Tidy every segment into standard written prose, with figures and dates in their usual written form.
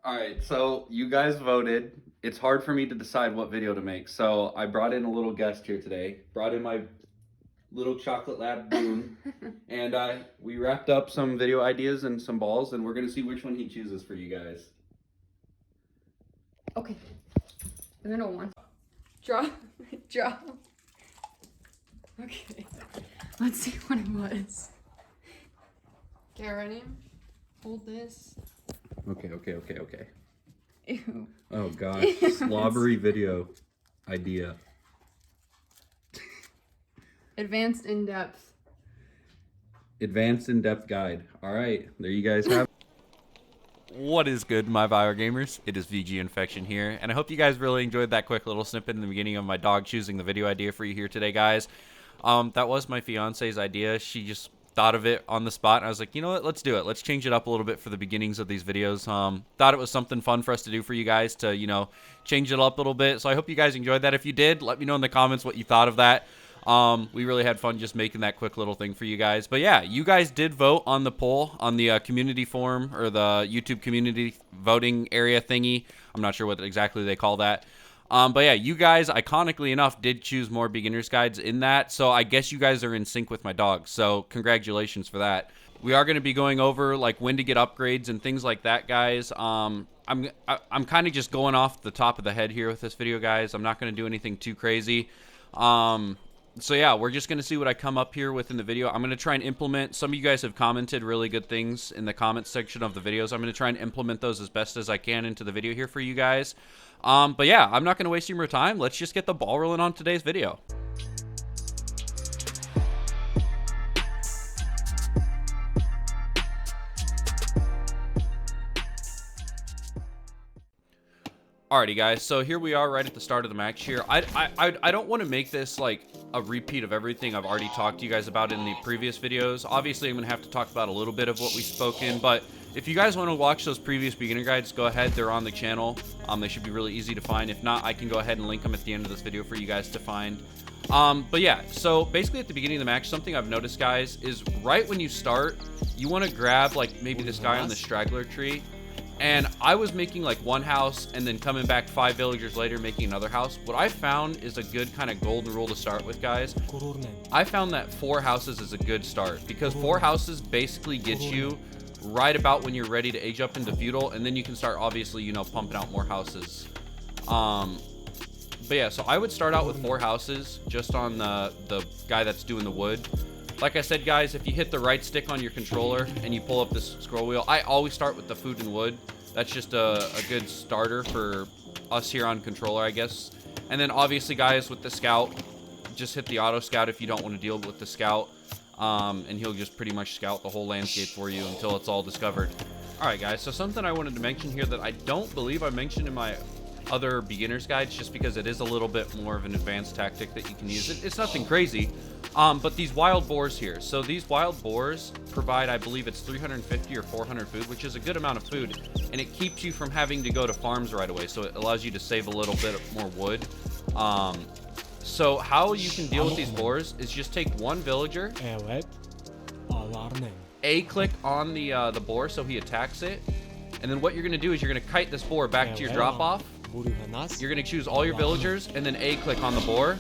All right, so you guys voted. It's hard for me to decide what video to make, so I brought in a little guest here today. Brought in my little chocolate lab Boone, and we wrapped up some video ideas and some balls, and we're gonna see which one he chooses for you guys. Okay, the middle one. Draw, draw. Okay, let's see what it was. Okay, ready? Hold this. Okay. Ew. Oh gosh, slobbery video idea. Advanced in-depth. Advanced in-depth guide. All right, there you guys have. What is good, my Bio Gamers? It is VG Infection here, and I hope you guys really enjoyed that quick little snippet in the beginning of my dog choosing the video idea for you here today, guys. That was my fiance's idea. She just thought of it on the spot, and I was like, you know what, let's do it. Let's change it up a little bit for the beginnings of these videos. Thought it was something fun for us to do for you guys to, you know, change it up a little bit. So I hope you guys enjoyed that. If you did, let me know in the comments what you thought of that. We really had fun just making that quick little thing for you guys. But yeah, you guys did vote on the poll on the community forum, or the YouTube community voting area thingy. I'm not sure what exactly they call that. But yeah, you guys, iconically enough, did choose more beginner's guides in that. So I guess you guys are in sync with my dog. So congratulations for that. We are going to be going over like when to get upgrades and things like that, guys. I'm kind of just going off the top of the head here with this video, guys. I'm not going to do anything too crazy. So yeah, we're just going to see what I come up here with in the video. I'm going to try and implement, some of you guys have commented really good things in the comments section of the videos. I'm going to try and implement those as best as I can into the video here for you guys. But yeah, I'm not going to waste any more time. Let's just get the ball rolling on today's video. Alrighty guys, so here we are right at the start of the match here. I don't want to make this like a repeat of everything I've already talked to you guys about in the previous videos. Obviously, I'm going to have to talk about a little bit of what we spoke in, but if you guys want to watch those previous beginner guides, go ahead. They're on the channel. They should be really easy to find. If not, I can go ahead and link them at the end of this video for you guys to find. But yeah, so basically at the beginning of the match, something I've noticed, guys, is right when you start, you want to grab like maybe this guy on the straggler tree. And I was making like one house and then coming back 5 villagers later making another house. What I found is a good kind of golden rule to start with, guys. I found that 4 houses is a good start, because 4 houses basically get you right about when you're ready to age up into feudal, and then you can start obviously, you know, pumping out more houses. But yeah, so I would start out with 4 houses just on the guy that's doing the wood. Like I said, guys, if you hit the right stick on your controller and you pull up this scroll wheel, I always start with the food and wood. That's just a good starter for us here on controller, I guess. And then obviously, guys, with the scout, just hit the auto scout if you don't want to deal with the scout. And he'll just pretty much scout the whole landscape for you until it's all discovered. All right, guys, so something I wanted to mention here that I don't believe I mentioned in my other beginner's guides, just because it is a little bit more of an advanced tactic that you can use. It's nothing crazy. But these wild boars here. So these wild boars provide, I believe it's 350 or 400 food, which is a good amount of food. And it keeps you from having to go to farms right away. So it allows you to save a little bit more wood. So how you can deal with these boars is just take one villager, A-click on the boar so he attacks it. And then what you're going to do is you're going to kite this boar back to your drop-off. You're going to choose all your villagers and then A-click on the boar.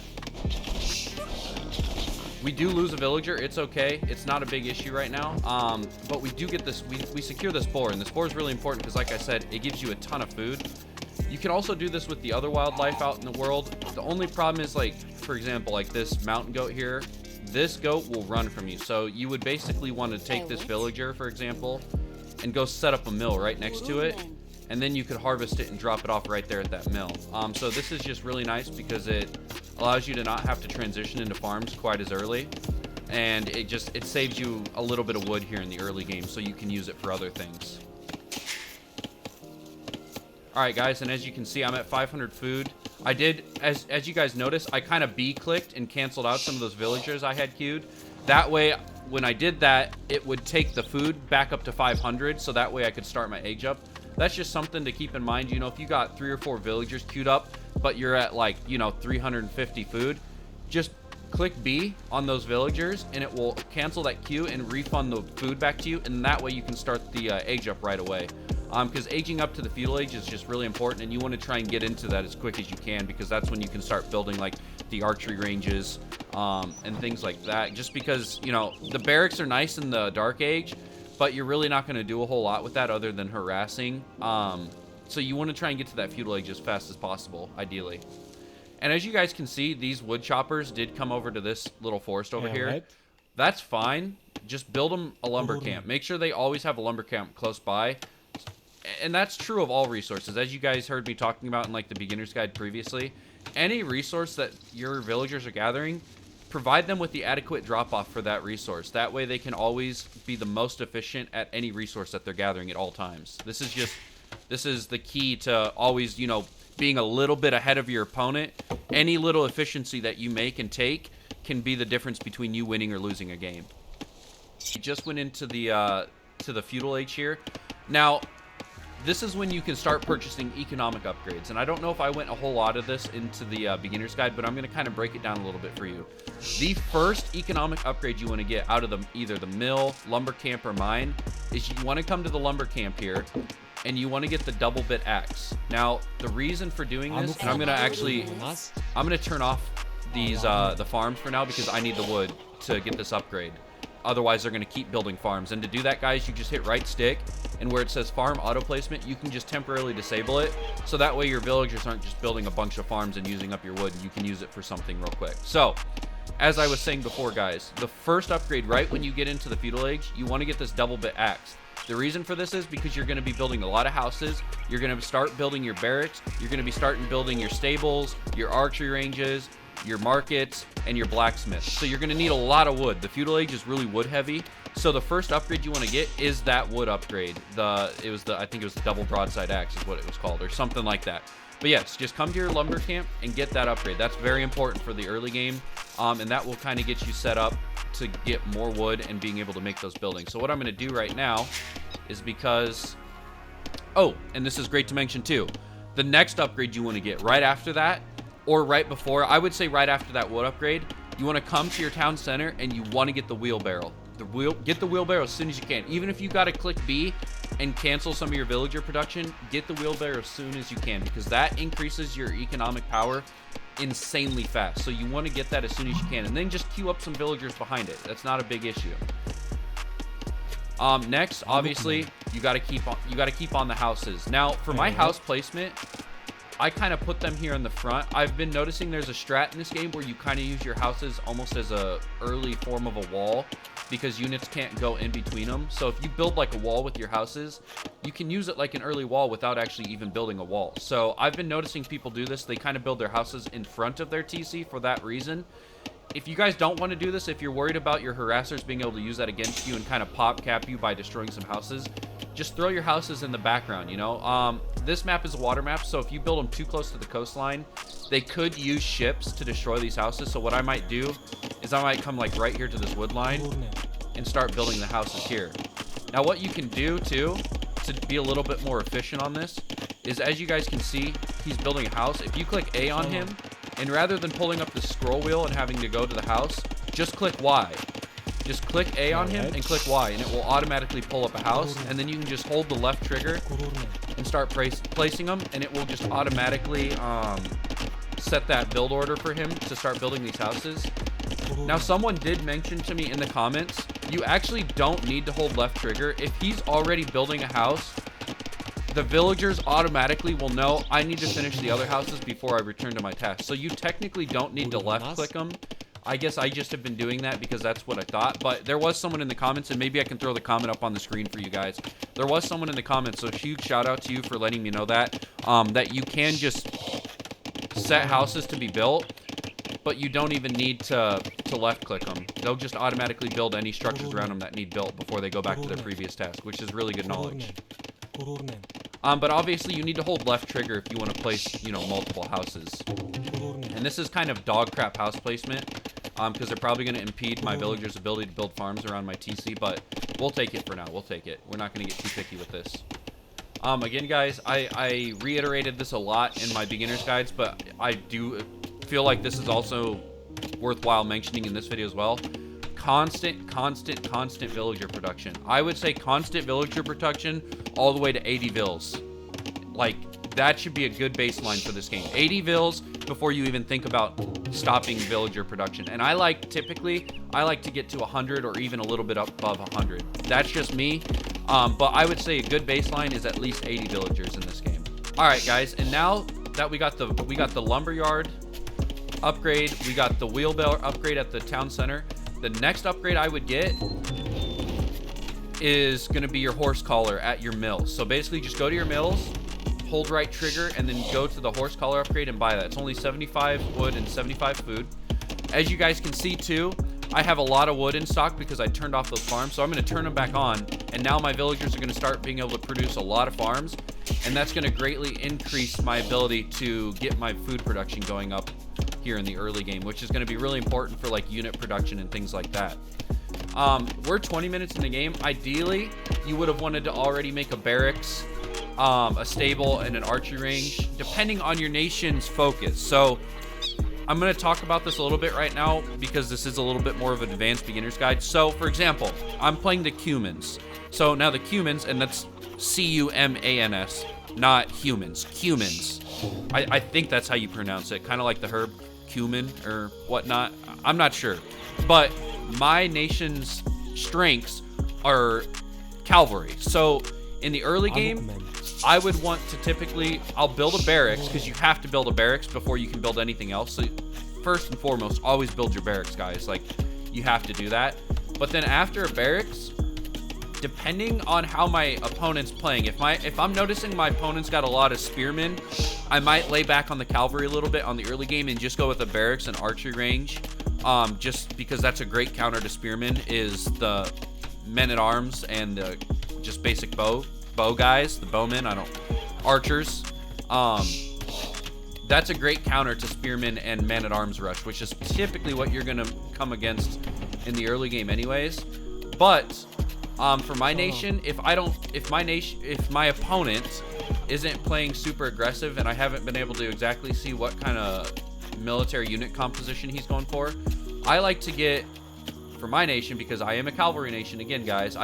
We do lose a villager. It's okay. It's not a big issue right now. But we do get this. We secure this boar, and this boar is really important because, like I said, it gives you a ton of food. You can also do this with the other wildlife out in the world. The only problem is, like, for example, like this mountain goat here. This goat will run from you. So you would basically want to take this villager, for example, and go set up a mill right next to it. And then you could harvest it and drop it off right there at that mill. So this is just really nice because it allows you to not have to transition into farms quite as early. And it saves you a little bit of wood here in the early game, so you can use it for other things. Alright guys, and as you can see, I'm at 500 food. I did, as you guys noticed, I kind of B-clicked and canceled out some of those villagers I had queued. That way, when I did that, it would take the food back up to 500, so that way I could start my age up. That's just something to keep in mind. You know, if you got 3 or 4 villagers queued up, but you're at like, you know, 350 food, just click B on those villagers and it will cancel that queue and refund the food back to you. And that way you can start the age up right away. because aging up to the feudal age is just really important, and you want to try and get into that as quick as you can, because that's when you can start building like the archery ranges and things like that. Just because, you know, the barracks are nice in the dark age, but you're really not going to do a whole lot with that other than harassing. So you want to try and get to that feudal age as fast as possible, ideally. And as you guys can see, these wood choppers did come over to this little forest over here. Right. That's fine. Just build them a lumber camp. Make sure they always have a lumber camp close by. And that's true of all resources. As you guys heard me talking about in like the beginner's guide previously, any resource that your villagers are gathering, provide them with the adequate drop-off for that resource. That way they can always be the most efficient at any resource that they're gathering at all times. This is the key to always, you know, being a little bit ahead of your opponent. Any little efficiency that you make and take can be the difference between you winning or losing a game. We just went into the feudal age here. Now, this is when you can start purchasing economic upgrades. And I don't know if I went a whole lot of this into the beginner's guide, but I'm going to kind of break it down a little bit for you. The first economic upgrade you want to get out of either the mill, lumber camp, or mine is you want to come to the lumber camp here, and you want to get the double bit axe. Now, the reason for doing this, and I'm going to turn off these the farms for now because I need the wood to get this upgrade. Otherwise, they're going to keep building farms. And to do that, guys, you just hit right stick, and where it says farm auto placement, you can just temporarily disable it. So that way your villagers aren't just building a bunch of farms and using up your wood. You can use it for something real quick. So, as I was saying before, guys, the first upgrade right when you get into the feudal age, you want to get this double bit axe. The reason for this is because you're going to be building a lot of houses. You're going to start building your barracks. You're going to be starting building your stables, your archery ranges, your markets, and your blacksmith. So you're going to need a lot of wood. The feudal age is really wood heavy. So the first upgrade you want to get is that wood upgrade. I think it was the double broadside axe is what it was called, or something like that. But yes, just come to your lumber camp and get that upgrade. That's very important for the early game, and that will kind of get you set up to get more wood and being able to make those buildings. So what I'm going to do right now is because... Oh, and this is great to mention too. The next upgrade you want to get right after that, or right before, I would say right after that wood upgrade, you want to come to your town center and you want to get the wheelbarrow. Get the wheelbarrow as soon as you can. Even if you got to click B and cancel some of your villager production, get the wheelbarrow as soon as you can, because that increases your economic power insanely fast. So you want to get that as soon as you can, and then just queue up some villagers behind it. That's not a big issue. Next, obviously, you got to keep on the houses. Now, for my house placement, I kind of put them here in the front. I've been noticing there's a strat in this game where you kind of use your houses almost as a early form of a wall, because units can't go in between them. So if you build like a wall with your houses, you can use it like an early wall without actually even building a wall. So I've been noticing people do this. They kind of build their houses in front of their TC for that reason. If you guys don't want to do this, if you're worried about your harassers being able to use that against you and kind of pop cap you by destroying some houses, just throw your houses in the background, you know? This map is a water map, so if you build them too close to the coastline, they could use ships to destroy these houses. So what I might do is I might come like right here to this wood line and start building the houses here. Now what you can do too, to be a little bit more efficient on this, is as you guys can see, he's building a house. If you click A on him, and rather than pulling up the scroll wheel and having to go to the house, just click Y. Just click A on him and click Y, and it will automatically pull up a house, and then you can just hold the left trigger and start placing them, and it will just automatically set that build order for him to start building these houses. Now, someone did mention to me in the comments, you actually don't need to hold left trigger. If he's already building a house, the villagers automatically will know I need to finish the other houses before I return to my task. So you technically don't need to left click them. I guess I just have been doing that because that's what I thought. But there was someone in the comments, and maybe I can throw the comment up on the screen for you guys. There was someone in the comments, so a huge shout out to you for letting me know that. That you can just set houses to be built, but you don't even need to left click them. They'll just automatically build any structures around them that need built before they go back to their previous task, which is really good knowledge. But obviously you need to hold left trigger if you want to place, you know, multiple houses. And this is kind of dog crap house placement, because they're probably going to impede my villagers' ability to build farms around my TC, but we'll take it for now. We'll take it. We're not going to get too picky with this. Again, guys, I reiterated this a lot in my beginner's guides, but I do feel like this is also worthwhile mentioning in this video as well. constant villager production. I would say constant villager production all the way to 80 vills. Like, that should be a good baseline for this game. 80 vills before you even think about stopping villager production. And typically, I like to get to 100 or even a little bit above 100. That's just me. But I would say a good baseline is at least 80 villagers in this game. All right, guys, and now that we got the lumberyard upgrade, we got the wheelbarrow upgrade at the town center. The next upgrade I would get is going to be your horse collar at your mills. So basically, just go to your mills, hold right trigger, and then go to the horse collar upgrade and buy that. It's only 75 wood and 75 food. As you guys can see too, I have a lot of wood in stock because I turned off those farms, so I'm going to turn them back on, and now my villagers are going to start being able to produce a lot of farms, and that's going to greatly increase my ability to get my food production going up here in the early game, which is going to be really important for like unit production and things like that. We're 20 minutes in the game. Ideally, you would have wanted to already make a barracks, a stable, and an archery range, depending on your nation's focus. So I'm going to talk about this a little bit right now because this is a little bit more of an advanced beginner's guide. So, for example, I'm playing the Cumans. So now the Cumans, and that's C-U-M-A-N-S, not humans. Cumans. I think that's how you pronounce it. Kind of like the herb cumin or whatnot. I'm not sure. But my nation's strengths are cavalry. So in the early game, I would want to typically, I'll build a barracks because you have to build a barracks before you can build anything else. So first and foremost, always build your barracks, guys. Like, you have to do that. But then after a barracks, depending on how my opponent's playing, if I'm noticing my opponent's got a lot of spearmen, I might lay back on the cavalry a little bit on the early game and just go with a barracks and archery range. Just because that's a great counter to spearmen is the men-at-arms and the just basic bow guys, the bowmen, archers. That's a great counter to spearmen and men-at-arms rush, which is typically what you're gonna come against in the early game anyways. But for my nation, if my opponent isn't playing super aggressive and I haven't been able to exactly see what kind of military unit composition he's going for, I like to get, for my nation, because I am a cavalry nation, again guys,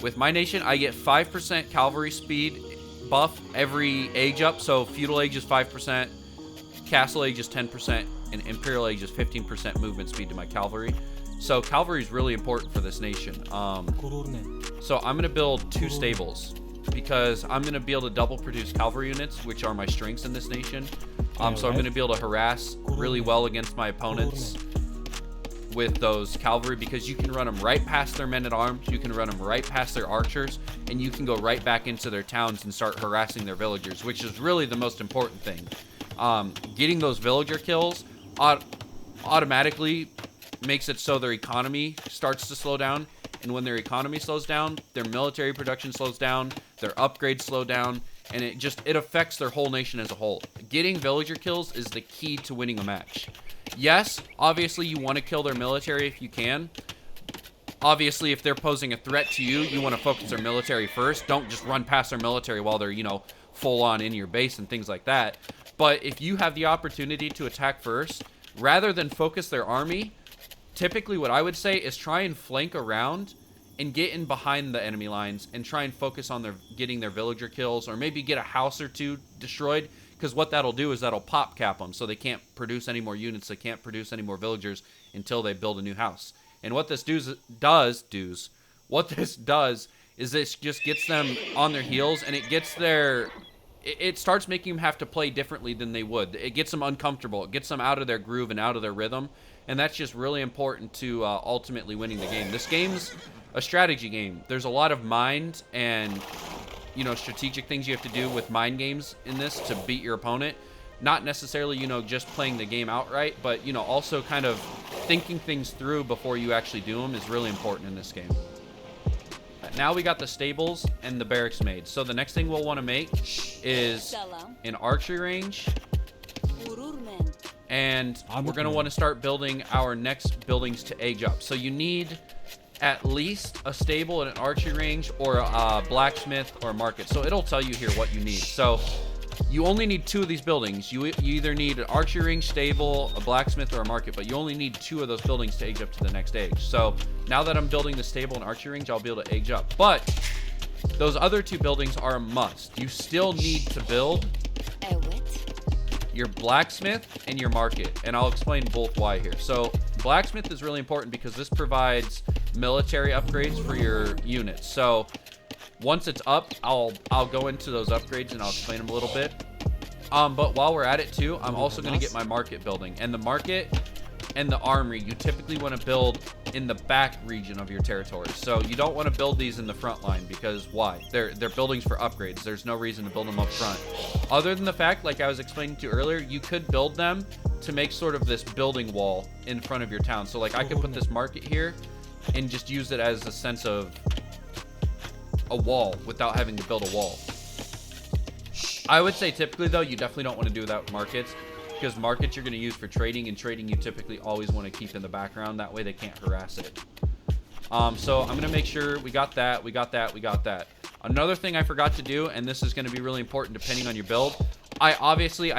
with my nation, I get 5% cavalry speed buff every age up. So Feudal age is 5%, Castle age is 10%, and Imperial age is 15% movement speed to my cavalry. So cavalry is really important for this nation. So I'm going to build 2 stables because I'm going to be able to double produce cavalry units, which are my strengths in this nation. So I'm going to be able to harass really well against my opponents with those cavalry because you can run them right past their men-at-arms, you can run them right past their archers, and you can go right back into their towns and start harassing their villagers, which is really the most important thing. Getting those villager kills automatically makes it so their economy starts to slow down, and when their economy slows down, their military production slows down, their upgrades slow down, and it affects their whole nation as a whole. Getting villager kills is the key to winning a match. Yes, obviously you want to kill their military if you can. Obviously, if they're posing a threat to you, you want to focus their military first. Don't just run past their military while they're, full on in your base and things like that. But if you have the opportunity to attack first, rather than focus their army, typically what I would say is try and flank around and get in behind the enemy lines and try and focus on getting their villager kills, or maybe get a house or 2 destroyed. Because what that'll do is that'll pop cap them so they can't produce any more units, they can't produce any more villagers until they build a new house. And what this does is this just gets them on their heels, and it starts making them have to play differently than they would. It gets them uncomfortable, it gets them out of their groove and out of their rhythm, and that's just really important to ultimately winning the game. This game's a strategy game. There's a lot of mind and strategic things you have to do with mind games in this to beat your opponent. Not necessarily, just playing the game outright, but, also kind of thinking things through before you actually do them is really important in this game. Now we got the stables and the barracks made. So the next thing we'll want to make is an archery range. And we're going to want to start building our next buildings to age up. So you need at least a stable and an archery range, or a blacksmith or a market. So it'll tell you here what you need. So You only need 2 of these buildings. You either need an archery ring, stable, a blacksmith, or a market, but you only need 2 of those buildings to age up to the next age. So now that I'm building the stable and archery rings, I'll be able to age up. But those other 2 buildings are a must. You still need to build your blacksmith and your market, and I'll explain both why here. So blacksmith is really important because this provides military upgrades for your units. So once it's up, I'll go into those upgrades and I'll explain them a little bit. But while we're at it too, I'm also going to get my market building. And the market and the armory, you typically want to build in the back region of your territory. So you don't want to build these in the front line because why? They're buildings for upgrades. There's no reason to build them up front. Other than the fact, like I was explaining to you earlier, you could build them to make sort of this building wall in front of your town. So like I could put this market here and just use it as a sense of a wall without having to build a wall. I would say typically though, you definitely don't want to do that with markets because markets you're going to use for trading, and trading you typically always want to keep in the background. That way they can't harass it. So I'm going to make sure we got that, we got that, we got that. Another thing I forgot to do, and this is going to be really important depending on your build, I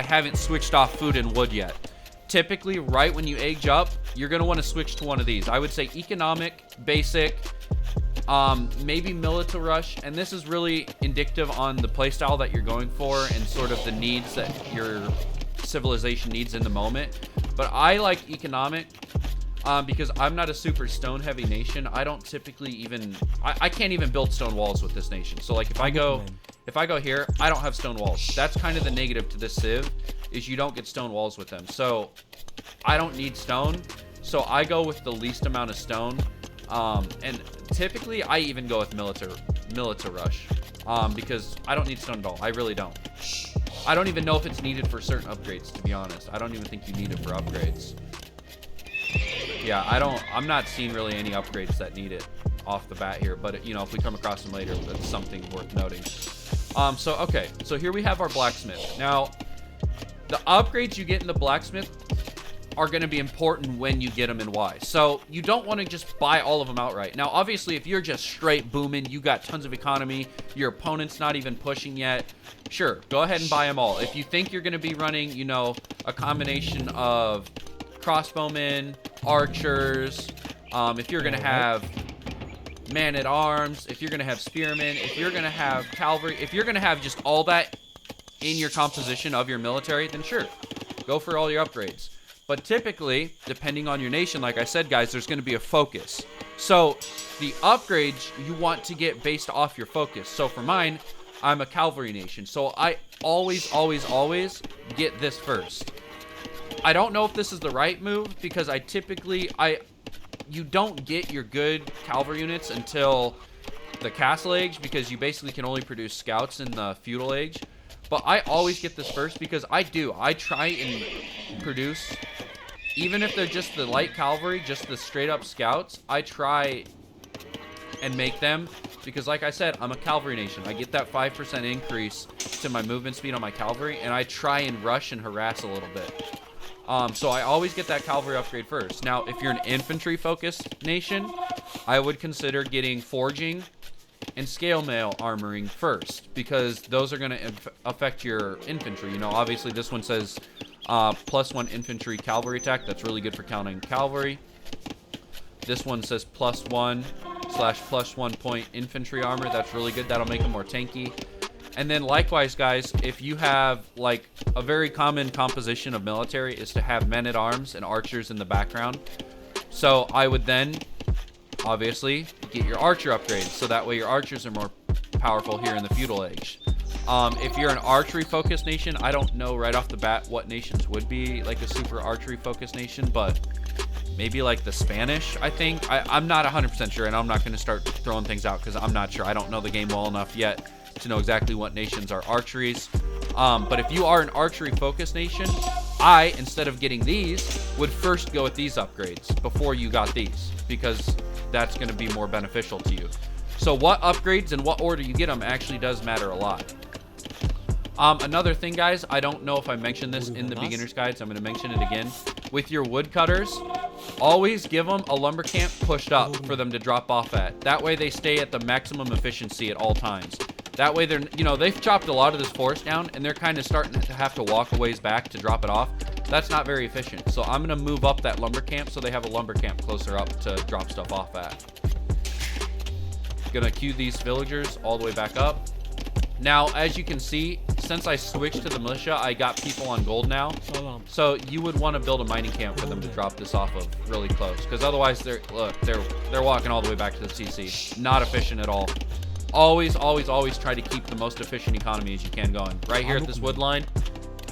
haven't switched off food and wood yet. Typically right when you age up, you're going to want to switch to one of these. I would say economic, basic, maybe military rush, and this is really indicative on the playstyle that you're going for and sort of the needs that your civilization needs in the moment. But I like economic because I'm not a super stone heavy nation. I don't typically even I can't even build stone walls with this nation. So like if I go here, I don't have stone walls. That's kind of the negative to this civ, is you don't get stone walls with them. So I don't need stone, so I go with the least amount of stone. And typically I even go with military rush because I don't need stone at all. I really don't. I don't even know if it's needed for certain upgrades, to be honest. I don't even think you need it for upgrades. Yeah, I'm not seeing really any upgrades that need it off the bat here, but you know, if we come across them later, that's something worth noting. So here we have our blacksmith. Now, the upgrades you get in the blacksmith are going to be important when you get them and why. So you don't want to just buy all of them outright. Now, obviously, if you're just straight booming, you got tons of economy, your opponent's not even pushing yet, sure, go ahead and buy them all. If you think you're going to be running, you know, a combination of crossbowmen, archers, if you're going to have man-at-arms, if you're going to have spearmen, if you're going to have cavalry, if you're going to have just all that in your composition of your military, then sure, go for all your upgrades. But typically, depending on your nation, like I said, guys, there's going to be a focus. So the upgrades you want to get based off your focus. So for mine, I'm a cavalry nation. So I always get this first. I don't know if this is the right move because you don't get your good cavalry units until the castle age because you basically can only produce scouts in the feudal age. But I always get this first because I try and produce, even if they're just the light cavalry, just the straight up scouts, I try and make them because like I said, I'm a cavalry nation. I get that 5% increase to my movement speed on my cavalry, and I try and rush and harass a little bit. So I always get that cavalry upgrade first. Now, if you're an infantry focused nation, I would consider getting forging and scale mail armoring first because those are going to affect your infantry. You know, obviously this one says +1 infantry cavalry attack. That's really good for counting cavalry. This one says +1/+1 point infantry armor. That's really good. That'll make them more tanky. And then likewise, guys, if you have like a very common composition of military is to have men-at-arms and archers in the background. So I would then obviously get your archer upgrades so that way your archers are more powerful here in the feudal age. If you're an archery focused nation, I don't know right off the bat what nations would be like a super archery focused nation, but maybe like the Spanish, I think. I'm not 100% sure, and I'm not going to start throwing things out because I'm not sure. I don't know the game well enough yet to know exactly what nations are archeries. But if you are an archery focused nation, I, instead of getting these, would first go with these upgrades before you got these because that's going to be more beneficial to you. So what upgrades and what order you get them actually does matter a lot. Another thing, guys, I don't know if I mentioned this in the beginner's guide, so I'm going to mention it again. With your woodcutters, always give them a lumber camp pushed up for them to drop off at. That way they stay at the maximum efficiency at all times. That way they're, you know, they've chopped a lot of this forest down and they're kind of starting to have to walk a ways back to drop it off. That's not very efficient. So I'm going to move up that lumber camp so they have a lumber camp closer up to drop stuff off at. Gonna queue these villagers all the way back up. Now, as you can see, since I switched to the militia, I got people on gold now. So you would want to build a mining camp for them to drop this off of really close, because otherwise they're walking all the way back to the CC. Not efficient at all. Always try to keep the most efficient economy as you can going. Right here at this wood line,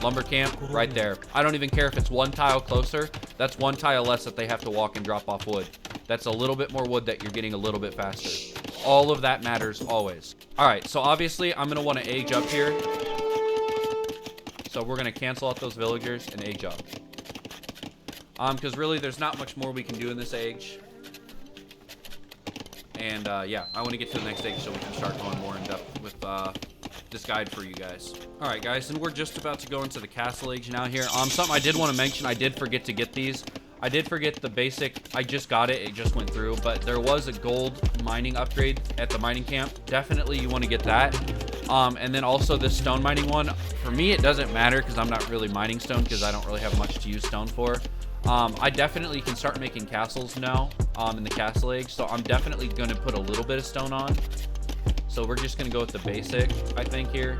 lumber camp, right there. I don't even care if it's one tile closer. That's one tile less that they have to walk and drop off wood. That's a little bit more wood that you're getting a little bit faster. All of that matters always. All right, so obviously I'm gonna want to age up here. So we're gonna cancel out those villagers and age up. Because really there's not much more we can do in this age. And yeah, I want to get to the next age so we can start going more in depth with this guide for you guys. All right, guys, and we're just about to go into the castle age now here. Something I did want to mention, I did forget to get these. I did forget the basic. I just got it. It just went through, but there was a gold mining upgrade at the mining camp. Definitely you want to get that. And then also this stone mining one. For me, it doesn't matter because I'm not really mining stone because I don't really have much to use stone for. I definitely can start making castles now in the castle age, so I'm definitely going to put a little bit of stone on. So we're just going to go with the basic, I think, here.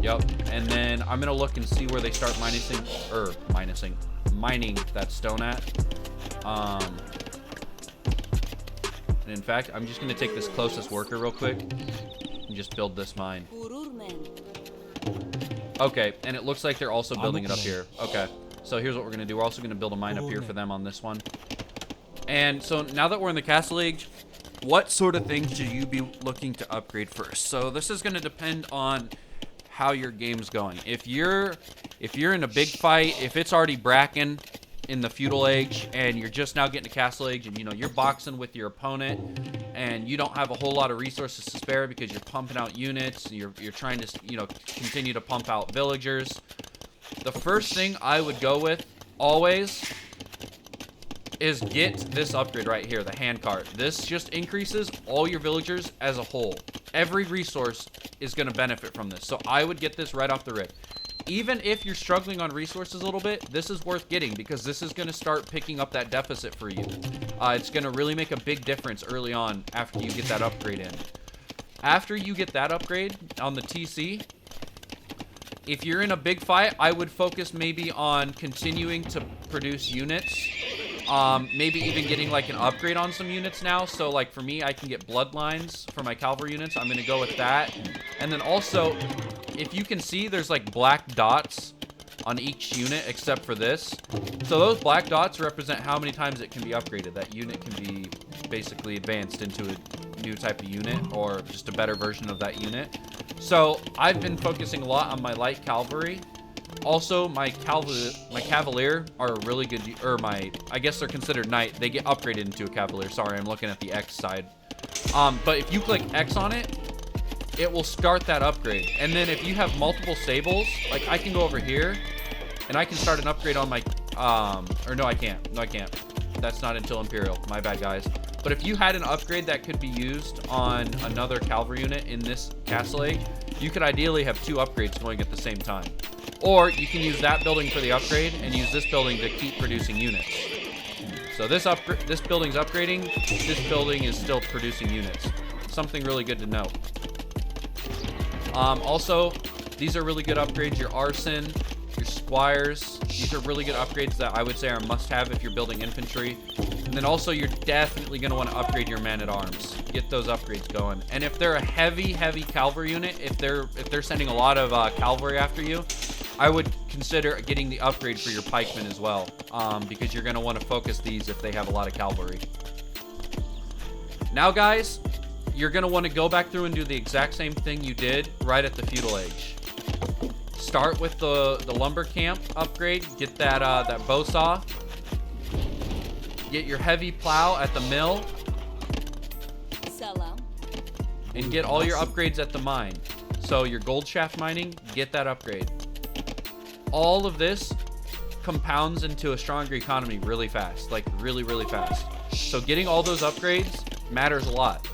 Yep. And then I'm going to look and see where they start mining that stone at. And in fact, I'm just going to take this closest worker real quick and just build this mine. Okay, and it looks like they're also building it up here. Okay. So here's what we're going to do. We're also going to build a mine up here for them on this one. And so now that we're in the castle age, what sort of things should you be looking to upgrade first? So this is going to depend on how your game's going. If you're in a big fight, if it's already bracken in the feudal age and you're just now getting to castle age and you know you're boxing with your opponent and you don't have a whole lot of resources to spare because you're pumping out units, you're trying to, you know, continue to pump out villagers. The first thing I would go with, always, is get this upgrade right here, the handcart. This just increases all your villagers as a whole. Every resource is going to benefit from this. So I would get this right off the rip. Even if you're struggling on resources a little bit, this is worth getting because this is going to start picking up that deficit for you. It's going to really make a big difference early on after you get that upgrade in. After you get that upgrade on the TC, if you're in a big fight, I would focus maybe on continuing to produce units. Maybe even getting like an upgrade on some units now. So like for me, I can get bloodlines for my cavalry units. I'm going to go with that. And then also, if you can see, there's like black dots on each unit except for this. So those black dots represent how many times it can be upgraded. That unit can be basically advanced into a new type of unit or just a better version of that unit. So I've been focusing a lot on my light cavalry. Also, my cavalier are a really good, or I guess they're considered knight. They get upgraded into a cavalier. Sorry, I'm looking at the X side. But if you click X on it, it will start that upgrade. And then if you have multiple stables, like I can go over here and I can start an upgrade on my, or no, I can't. No, I can't. That's not until Imperial. My bad, guys. But if you had an upgrade that could be used on another cavalry unit in this castle age, you could ideally have two upgrades going at the same time. Or you can use that building for the upgrade and use this building to keep producing units. So this building's upgrading, this building is still producing units. Something really good to note. Also, these are really good upgrades. Your arson, your squires, these are really good upgrades that I would say are must-have if you're building infantry. And then also, you're definitely going to want to upgrade your man-at-arms. Get those upgrades going. And if they're a heavy cavalry unit, if they're sending a lot of cavalry after you, I would consider getting the upgrade for your pikemen as well, because you're going to want to focus these if they have a lot of cavalry. Now, guys, you're going to want to go back through and do the exact same thing you did right at the feudal age. Start with the lumber camp upgrade. Get that bow saw. Get your heavy plow at the mill. And get all your upgrades at the mine. So your gold shaft mining, get that upgrade. All of this compounds into a stronger economy really fast. Like really fast. So getting all those upgrades matters a lot.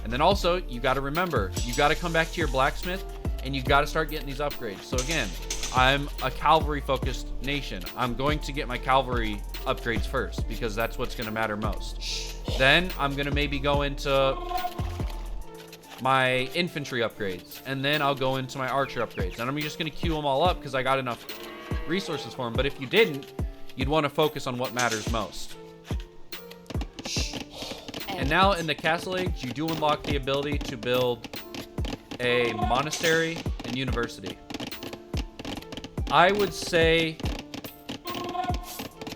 And then also, you got to remember, you got to come back to your blacksmith and you got to start getting these upgrades. So again, I'm a cavalry focused nation. I'm going to get my cavalry upgrades first because that's what's going to matter most. Then I'm going to maybe go into my infantry upgrades, and then I'll go into my archer upgrades. And I'm just going to queue them all up because I got enough resources for them. But if you didn't, you'd want to focus on what matters most. And now in the Castle Age, you do unlock the ability to build a monastery and university. I would say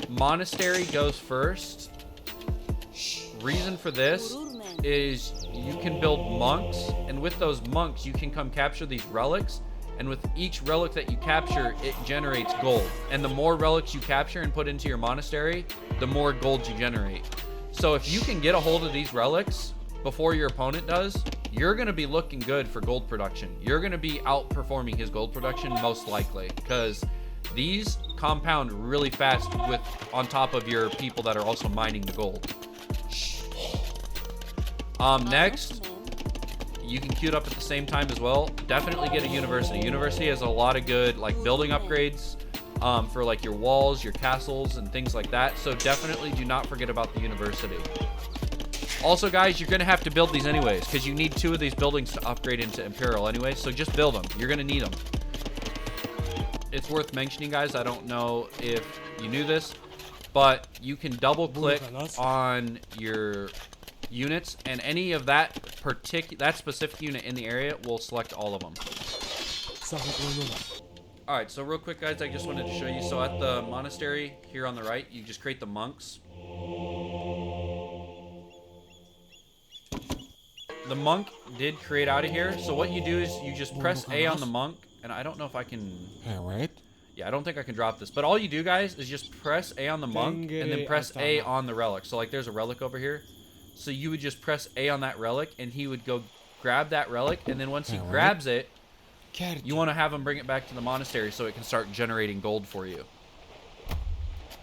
monastery goes first. Reason for this is you can build monks, and with those monks you can come capture these relics, and with each relic that you capture it generates gold, and the more relics you capture and put into your monastery, the more gold you generate. So if you can get a hold of these relics before your opponent does, you're going to be looking good for gold production. You're going to be outperforming his gold production most likely, because these compound really fast with on top of your people that are also mining the gold. Next, you can queue it up at the same time as well. Definitely get a university. University has a lot of good like building upgrades for like your walls, your castles, and things like that. So definitely do not forget about the university. Also, guys, you're going to have to build these anyways because you need 2 of these buildings to upgrade into Imperial anyways. So just build them. You're going to need them. It's worth mentioning, guys. I don't know if you knew this, but you can double click on your units, and any of that specific unit in the area will select all of them. All right, so real quick, guys, I just wanted to show you. So at the monastery here on the right, you just create the monks. The monk did create out of here. So what you do is you just press A on the monk, and I don't know if I can. Yeah, I don't think I can drop this, but all you do, guys, is just press A on the monk and then press A on the relic. So like, there's a relic over here. So you would just press A on that relic, and he would go grab that relic, and then once he grabs it, you want to have him bring it back to the monastery so it can start generating gold for you.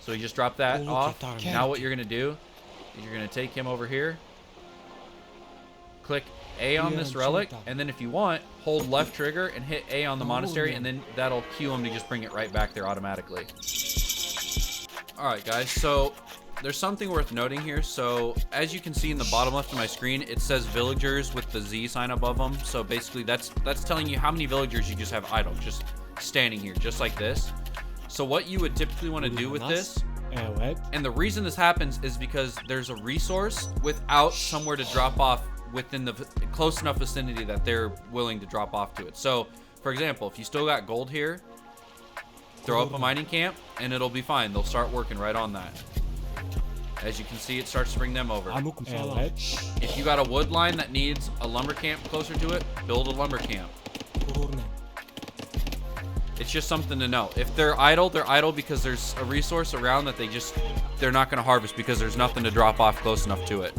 So you just drop that off. Now what you're going to do is you're going to take him over here, click A on this relic, and then if you want, hold left trigger and hit A on the monastery, and then that'll cue him to just bring it right back there automatically. Alright, guys, so there's something worth noting here. So as you can see in the bottom left of my screen, it says villagers with the Z sign above them. So basically that's telling you how many villagers you just have idle, just standing here, just like this. So what you would typically want to do with this, and the reason this happens is because there's a resource without somewhere to drop off within the close enough vicinity that they're willing to drop off to it. So for example, if you still got gold here, throw up a mining camp and it'll be fine. They'll start working right on that. As you can see, it starts to bring them over. If you got a wood line that needs a lumber camp closer to it, build a lumber camp. It's just something to know. If they're idle because there's a resource around that they're not going to harvest because there's nothing to drop off close enough to it.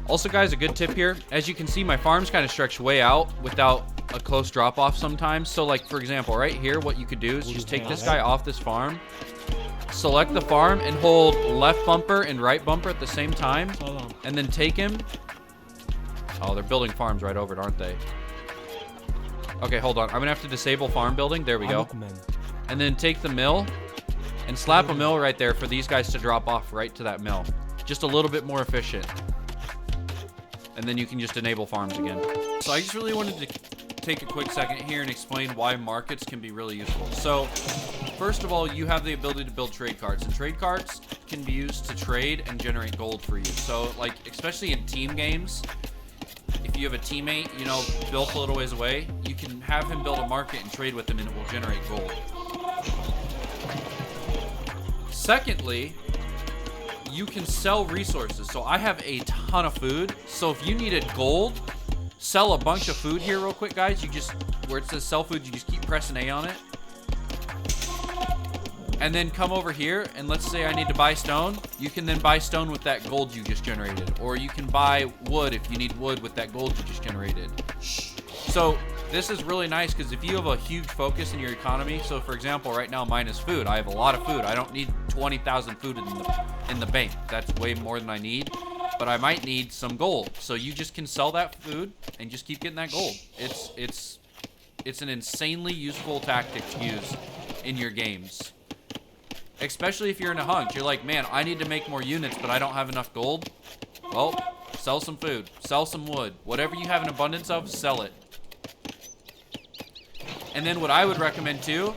Also, guys, a good tip here. As you can see, my farms kind of stretch way out without a close drop off sometimes. So like, for example, right here, what you could do is just take this guy off this farm, select the farm, and hold left bumper and right bumper at the same time, and then take him. Oh, they're building farms right over it, aren't they? Okay, hold on. I'm gonna have to disable farm building. There we go. And then take the mill and slap a mill right there for these guys to drop off right to that mill. Just a little bit more efficient. And then you can just enable farms again. So I just really wanted to take a quick second here and explain why markets can be really useful. So first of all, you have the ability to build trade carts, and trade carts can be used to trade and generate gold for you. So like, especially in team games, if you have a teammate, you know, built a little ways away, you can have him build a market and trade with him, and it will generate gold. Secondly, you can sell resources. So I have a ton of food. So if you needed gold, sell a bunch of food here real quick, guys. You just, where it says sell food, you just keep pressing A on it. And then come over here, and let's say I need to buy stone. You can then buy stone with that gold you just generated. Or you can buy wood if you need wood with that gold you just generated. So this is really nice because if you have a huge focus in your economy, so for example, right now mine is food. I have a lot of food. I don't need 20,000 food in the bank. That's way more than I need. but I might need some gold. So you just can sell that food and just keep getting that gold. It's an insanely useful tactic to use in your games. Especially if you're in a hunt. You're like, man, I need to make more units, but I don't have enough gold. Well, sell some food. Sell some wood. Whatever you have an abundance of, sell it. And then what I would recommend too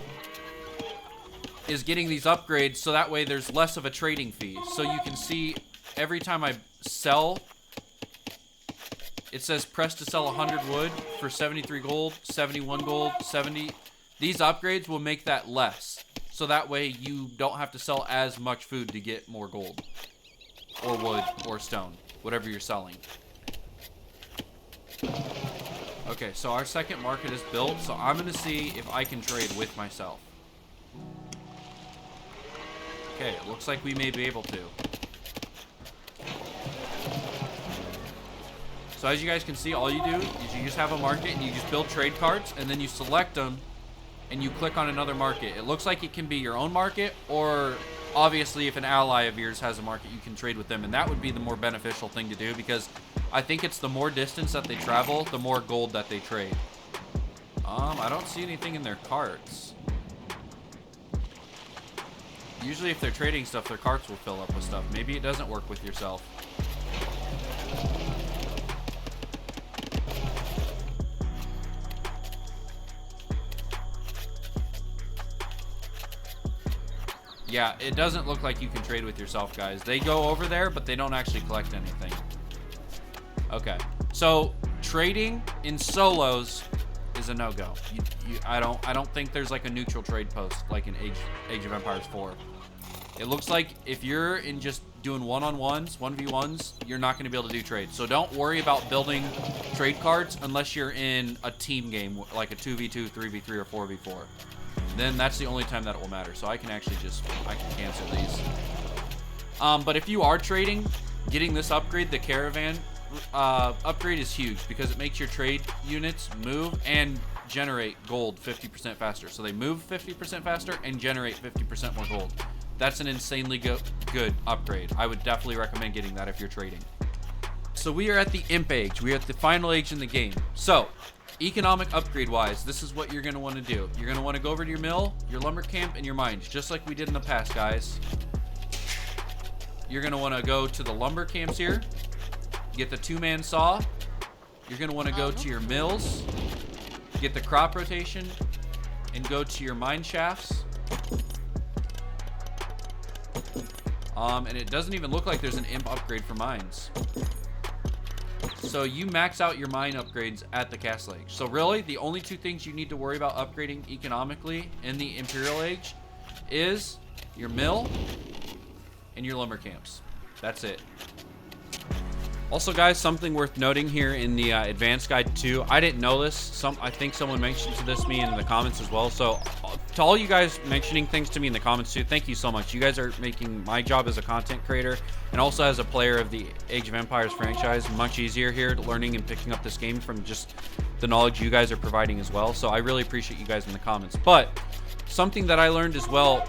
is getting these upgrades so that way there's less of a trading fee. So you can see every time I sell, it says press to sell 100 wood for 73 gold, 71 gold, 70. These upgrades will make that less. So that way you don't have to sell as much food to get more gold or wood or stone, whatever you're selling. Okay, so our second market is built, so I'm going to see if I can trade with myself. Okay, it looks like we may be able to. So as you guys can see, all you do is you just have a market and you just build trade cards and then you select them and you click on another market. It looks like it can be your own market, or obviously if an ally of yours has a market, you can trade with them, and that would be the more beneficial thing to do, because I think it's the more distance that they travel, the more gold that they trade. I don't see anything in their carts. Usually if they're trading stuff, their carts will fill up with stuff. Maybe it doesn't work with yourself. Yeah, it doesn't look like you can trade with yourself, guys. They go over there, but they don't actually collect anything. Okay, so trading in solos is a no-go. I don't think there's like a neutral trade post like in Age of Empires 4. It looks like if you're in just doing one-on-ones, 1v1s, you're not going to be able to do trades. So don't worry about building trade cards unless you're in a team game, like a 2v2, 3v3, or 4v4. Then that's the only time that it will matter. So I can actually I can cancel these. But if you are trading, getting this upgrade, the caravan upgrade, is huge because it makes your trade units move and generate gold 50% faster. So they move 50% faster and generate 50% more gold. That's an insanely good upgrade. I would definitely recommend getting that if you're trading. So we are at the Imp Age. We are at the final age in the game. So economic upgrade wise, this is what you're going to want to do. You're going to want to go over to your mill, your lumber camp, and your mines, just like we did in the past, guys. You're going to want to go to the lumber camps here, get the 2-man saw. You're going to want to go to your mills, get the crop rotation, and go to your mine shafts. And it doesn't even look like there's an imp upgrade for mines. So you max out your mine upgrades at the Castle Age. So really, the only two things you need to worry about upgrading economically in the Imperial Age is your mill and your lumber camps. That's it. Also, guys, something worth noting here in the advanced guide too. I didn't know this. I think someone mentioned to me in the comments as well. So to all you guys mentioning things to me in the comments too, thank you so much. You guys are making my job as a content creator and also as a player of the Age of Empires franchise much easier here, learning and picking up this game from just the knowledge you guys are providing as well. So I really appreciate you guys in the comments. But something that I learned as well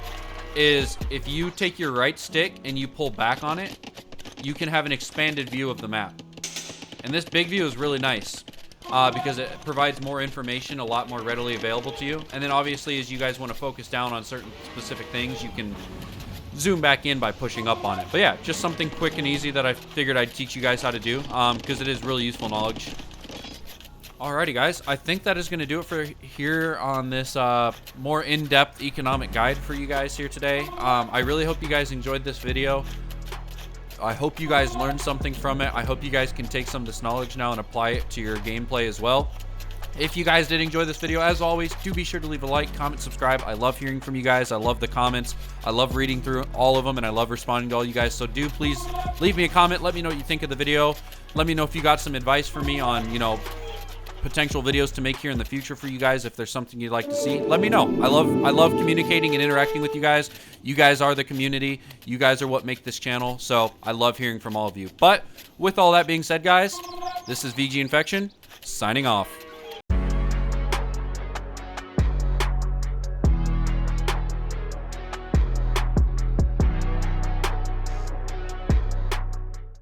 is if you take your right stick and you pull back on it, you can have an expanded view of the map. And this big view is really nice because it provides more information a lot more readily available to you. And then obviously as you guys want to focus down on certain specific things, you can zoom back in by pushing up on it. But yeah, just something quick and easy that I figured I'd teach you guys how to do because it is really useful knowledge. Alrighty, guys, I think that is going to do it for here on this more in-depth economic guide for you guys here today. I really hope you guys enjoyed this video. I hope you guys learned something from it. I hope you guys can take some of this knowledge now and apply it to your gameplay as well. If you guys did enjoy this video, as always, do be sure to leave a like, comment, subscribe. I love hearing from you guys. I love the comments. I love reading through all of them, and I love responding to all you guys. So do please leave me a comment. Let me know what you think of the video. Let me know if you got some advice for me on, you know, potential videos to make here in the future for you guys. If there's something you'd like to see, let me know. I love communicating and interacting with you guys. You guys are the community. You guys are what make this channel. So I love hearing from all of you. But with all that being said, guys, this is VG Infection signing off.